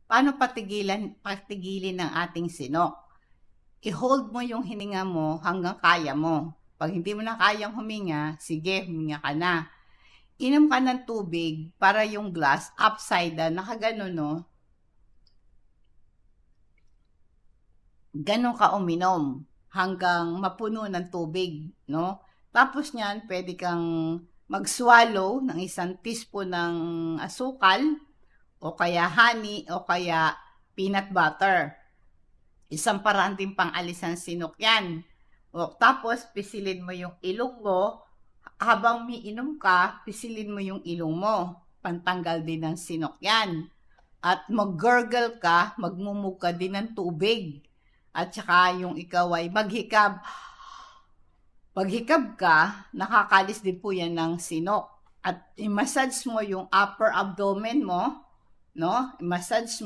Paano patigilin ng ating sinok? I-hold mo yung hininga mo hanggang kaya mo. Pag hindi mo na kayang huminga, sige, huminga ka na. Inom ka ng tubig para yung glass upside down, nakaganon, no? Ganon ka uminom hanggang mapuno ng tubig, no? Tapos niyan, pwede kang mag-swallow ng 1 teaspoon ng asukal, o kaya honey, o kaya peanut butter. Isang paraan din pang alis ng sinok yan. O, tapos, pisilin mo yung ilong mo. Habang umiinom ka, pisilin mo yung ilong mo. Pantanggal din ng sinok yan. At mag-gurgle ka, magmumug ka din ng tubig. At saka yung ikaw ay maghikab. Paghikab ka, nakakalis din po yan ng sinok. At i-massage mo yung upper abdomen mo, no? I-massage mo